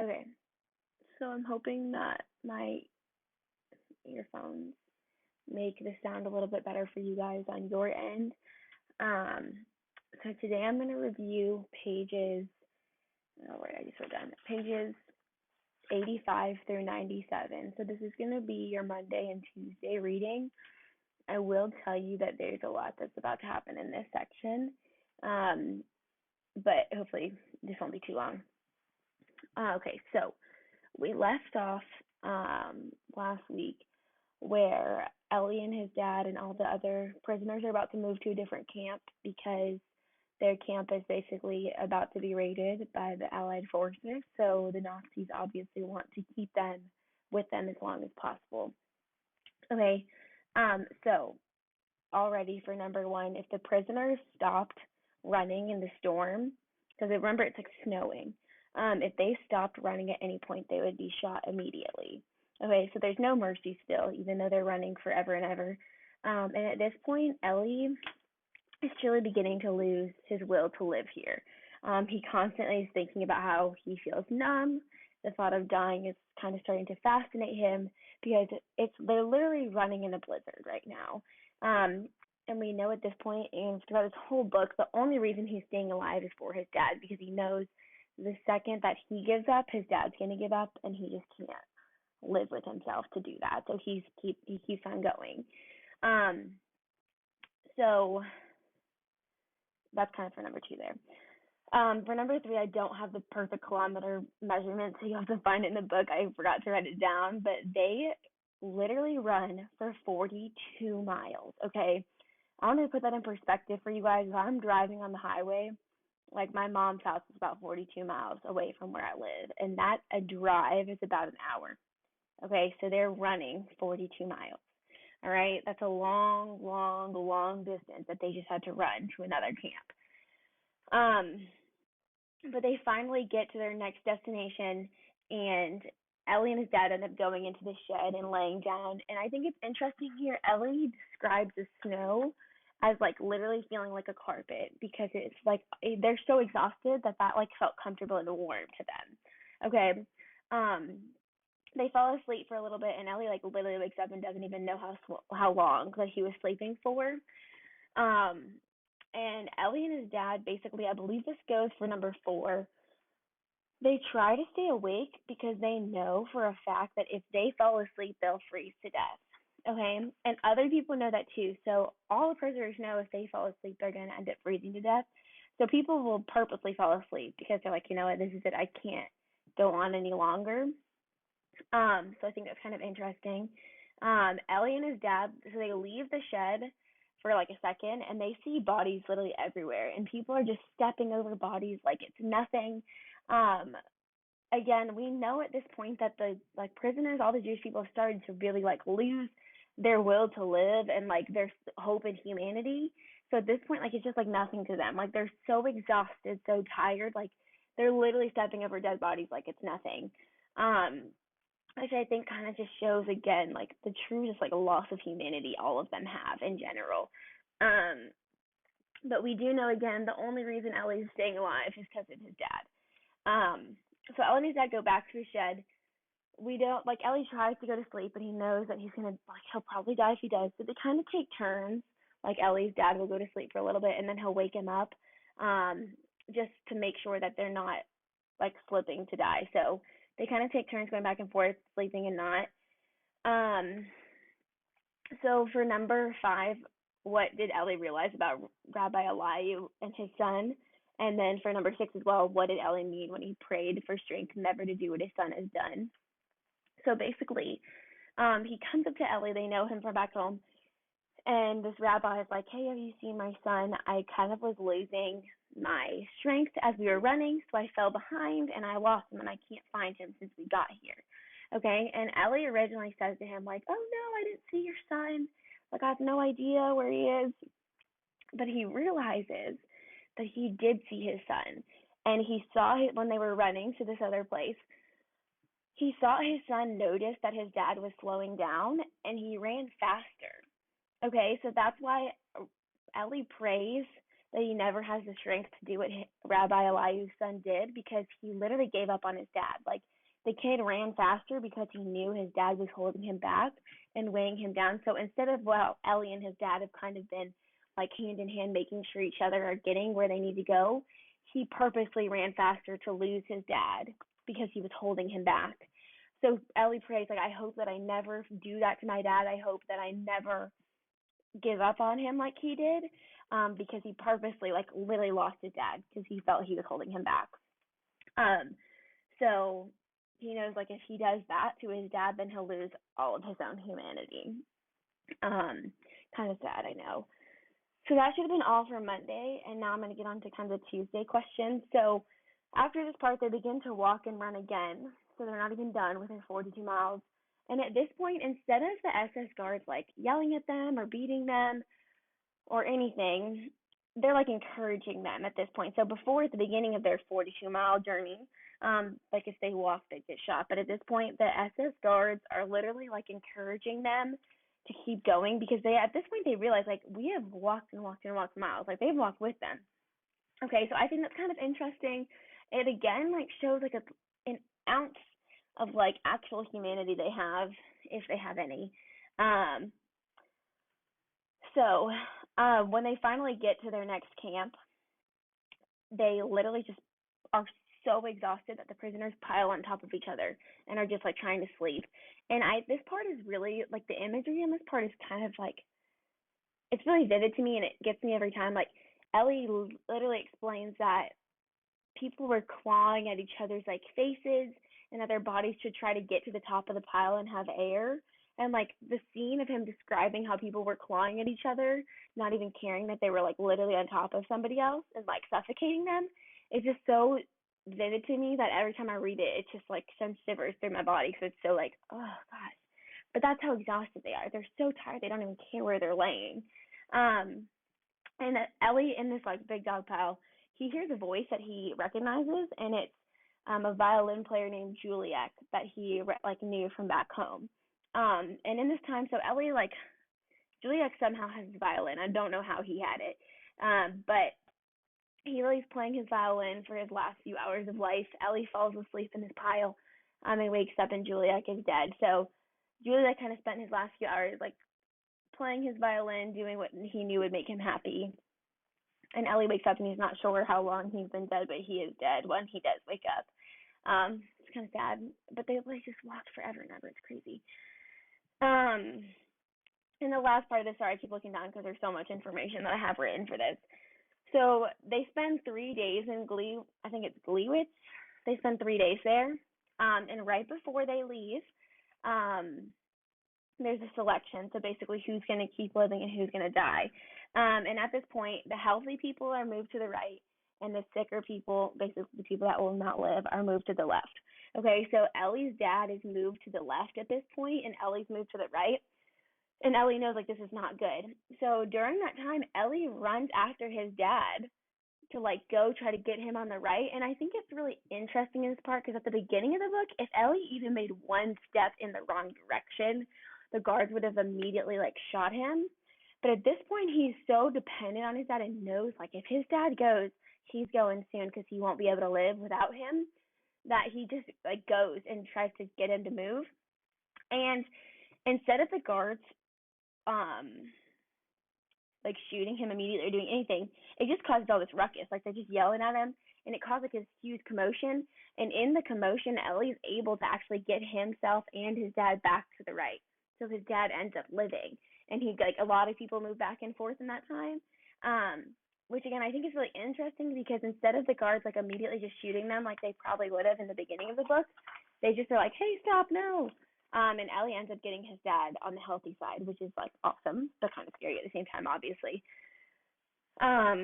Okay, so I'm hoping that my earphones make the sound a little bit better for you guys on your end. Um, so today I'm going to review pages, oh wait, I just wrote down pages 85 through 97. So this is going to be your Monday and Tuesday reading. I will tell you that there's a lot that's about to happen in this section, um, but hopefully this won't be too long. Okay, so we left off last week where Ellie and his dad and all the other prisoners are about to move to a different camp because their camp is basically about to be raided by the Allied forces. So the Nazis obviously want to keep them with them as long as possible. Okay, so already for number one, if the prisoners stopped running in the storm, because remember it's like snowing, if they stopped running at any point, they would be shot immediately. Okay, so there's no mercy still, even though they're running forever and ever. And at this point, Ellie is truly beginning to lose his will to live here. He constantly is thinking about how he feels numb. The thought of dying is kind of starting to fascinate him because they're literally running in a blizzard right now. And we know at this point, and throughout this whole book, the only reason he's staying alive is for his dad because he knows the second that he gives up, his dad's going to give up, and he just can't live with himself to do that. So he keeps on going. Um, so that's kind of for number two there. For number three, I don't have the perfect kilometer measurement, so you have to find it in the book. I forgot to write it down, but they literally run for 42 miles. Okay, I want to put that in perspective for you guys. If I'm driving on the highway, like my mom's house is about 42 miles away from where I live, and that a drive is about an hour. Okay, so they're running 42 miles. All right, that's a long, long, long distance that they just had to run to another camp. But they finally get to their next destination, and Ellie and his dad end up going into the shed and laying down. And I think it's interesting here. Ellie describes the snow as like literally feeling like a carpet because it's like they're so exhausted that like felt comfortable and warm to them. Okay. Um, they fall asleep for a little bit, and Ellie like literally wakes up and doesn't even know how long that he was sleeping for. Um, and Ellie and his dad basically, I believe this goes for number four. They try to stay awake because they know for a fact that if they fall asleep, they'll freeze to death. Okay, and other people know that too. So all the prisoners know if they fall asleep, they're going to end up freezing to death. So people will purposely fall asleep because they're like, you know what, this is it. I can't go on any longer. So I think that's kind of interesting. Ellie and his dad, so they leave the shed for like a second and they see bodies literally everywhere and people are just stepping over bodies like it's nothing. Um, Again, we know at this point that the like prisoners, all the Jewish people have started to really like lose their will to live and like their hope in humanity. So at this point, like it's just like nothing to them. Like they're so exhausted, so tired, like they're literally stepping over dead bodies like it's nothing. Um, which I think kind of just shows again like the true just like loss of humanity all of them have in general. Um, but we do know again the only reason Ellie's staying alive is because of his dad. So Ellie and his dad go back to the shed. We don't like Ellie tries to go to sleep, but he knows that he's gonna like he'll probably die if he does. So they kind of take turns. Like Ellie's dad will go to sleep for a little bit, and then he'll wake him up, just to make sure that they're not like slipping to die. So they kind of take turns going back and forth, sleeping and not. Um, so for number five, what did Ellie realize about Rabbi Elihu and his son? And then for number six as well, what did Ellie mean when he prayed for strength never to do what his son has done? So basically, he comes up to Ellie. They know him from back home. And this rabbi is like, hey, have you seen my son? I kind of was losing my strength as we were running, so I fell behind and I lost him and I can't find him since we got here. Okay, and Ellie originally says to him, like, oh no, I didn't see your son. Like, I have no idea where he is. But he realizes that he did see his son. And he saw it when they were running to this other place. He saw his son notice that his dad was slowing down and he ran faster. Okay, so that's why Ellie prays that he never has the strength to do what Rabbi Elihu's son did, because he literally gave up on his dad. Like, the kid ran faster because he knew his dad was holding him back and weighing him down. So instead of, well, Ellie and his dad have kind of been like hand in hand, making sure each other are getting where they need to go, he purposely ran faster to lose his dad because he was holding him back. So Ellie prays, like, I hope that I never do that to my dad. I hope that I never give up on him like he did, because he purposely, like, literally lost his dad because he felt he was holding him back. So he knows, like, if he does that to his dad, then he'll lose all of his own humanity. Kind of sad, I know. So that should have been all for Monday, and now I'm going to get on to kind of the Tuesday questions. So after this part, they begin to walk and run again, so they're not even done with their 42 miles. And at this point, instead of the SS guards, like, yelling at them or beating them or anything, they're, like, encouraging them at this point. So before, at the beginning of their 42-mile journey, like, if they walk, they'd get shot. But at this point, the SS guards are literally, like, encouraging them to keep going, because at this point they realize, like, we have walked and walked and walked miles. Like, they've walked with them. Okay, so I think that's kind of interesting. It again, like, shows, like, an ounce of, like, actual humanity they have, if they have any. So when they finally get to their next camp, they literally just are so exhausted that the prisoners pile on top of each other and are just, like, trying to sleep. And this part is really, like, the imagery in this part is kind of, like, it's really vivid to me, and it gets me every time. Like, Ellie literally explains that people were clawing at each other's, like, faces and at their bodies to try to get to the top of the pile and have air. And, like, the scene of him describing how people were clawing at each other, not even caring that they were, like, literally on top of somebody else and, like, suffocating them, is just so vivid to me that every time I read it, it just, like, sends shivers through my body, because it's so, like, oh gosh. But that's how exhausted they are. They're so tired they don't even care where they're laying. And Ellie, in this, like, big dog pile, he hears a voice that he recognizes, and it's a violin player named Juliet that he, like, knew from back home. And in this time, so Ellie, like, Juliet somehow has his violin. I don't know how he had it, but he really is playing his violin for his last few hours of life. Ellie falls asleep in his pile, and wakes up, and Juliet is dead. So Juliet kind of spent his last few hours, like, playing his violin, doing what he knew would make him happy. And Ellie wakes up, and he's not sure how long he's been dead, but he is dead when he does wake up. It's kind of sad, but they, like, just walked forever and ever. It's crazy. In the last part of this, sorry, I keep looking down because there's so much information that I have written for this. So they spend 3 days in I think it's Gleiwitz. They spend 3 days there. And right before they leave, there's a selection. So basically, who's going to keep living and who's going to die. And at this point, the healthy people are moved to the right, and the sicker people, basically the people that will not live, are moved to the left. Okay, so Ellie's dad is moved to the left at this point, and Ellie's moved to the right. And Ellie knows, like, this is not good. So during that time, Ellie runs after his dad to, like, go try to get him on the right. And I think it's really interesting in this part because at the beginning of the book, if Ellie even made one step in the wrong direction, the guards would have immediately, like, shot him. But at this point, he's so dependent on his dad and knows, like, if his dad goes, he's going soon because he won't be able to live without him, that he just, like, goes and tries to get him to move. And instead of the guards like, shooting him immediately or doing anything, it just causes all this ruckus. Like, they're just yelling at him, and it caused, like, this huge commotion. And in the commotion, Ellie's able to actually get himself and his dad back to the right. So his dad ends up living, and he, like, a lot of people move back and forth in that time. Which, again, I think is really interesting because instead of the guards, like, immediately just shooting them like they probably would have in the beginning of the book, they just are like, hey, stop, no. And Ellie ends up getting his dad on the healthy side, which is, like, awesome, but kind of scary at the same time, obviously. I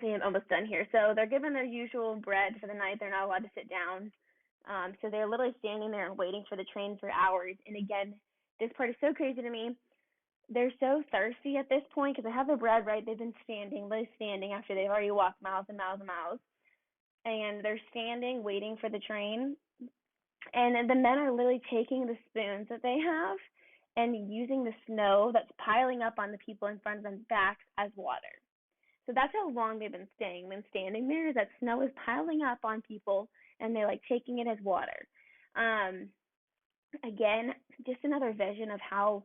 think I'm almost done here. So they're given their usual bread for the night. They're not allowed to sit down. So they're literally standing there and waiting for the train for hours. And again, this part is so crazy to me. They're so thirsty at this point because they have the bread, right? They've been literally standing after they've already walked miles and miles and miles. And they're standing, waiting for the train. And the men are literally taking the spoons that they have and using the snow that's piling up on the people in front of them backs as water. So that's how long they've been staying. Been standing there. That snow is piling up on people, and they're like taking it as water. Um, Again, just another vision of how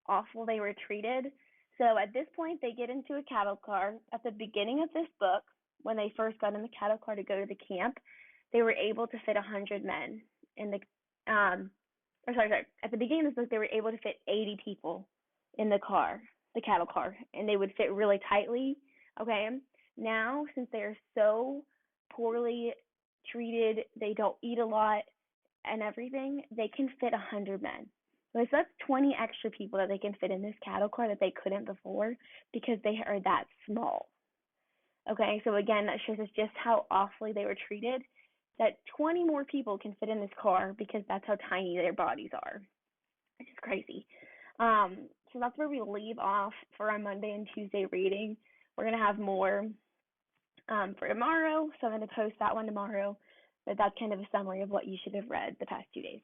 awful they were treated. So at this point, they get into a cattle car. At the beginning of this book, when they first got in the cattle car to go to the camp, they were able to fit 100 men in the, sorry. At the beginning of this book, they were able to fit 80 people in the car, the cattle car, and they would fit really tightly. Okay. Now, since they are so poorly treated, they don't eat a lot and everything, they can fit 100 men. So that's 20 extra people that they can fit in this cattle car that they couldn't before because they are that small. Okay, so again, that shows us just how awfully they were treated. That 20 more people can fit in this car because that's how tiny their bodies are. It's just crazy. So that's where we leave off for our Monday and Tuesday reading. We're going to have more for tomorrow, so I'm going to post that one tomorrow. But that's kind of a summary of what you should have read the past 2 days.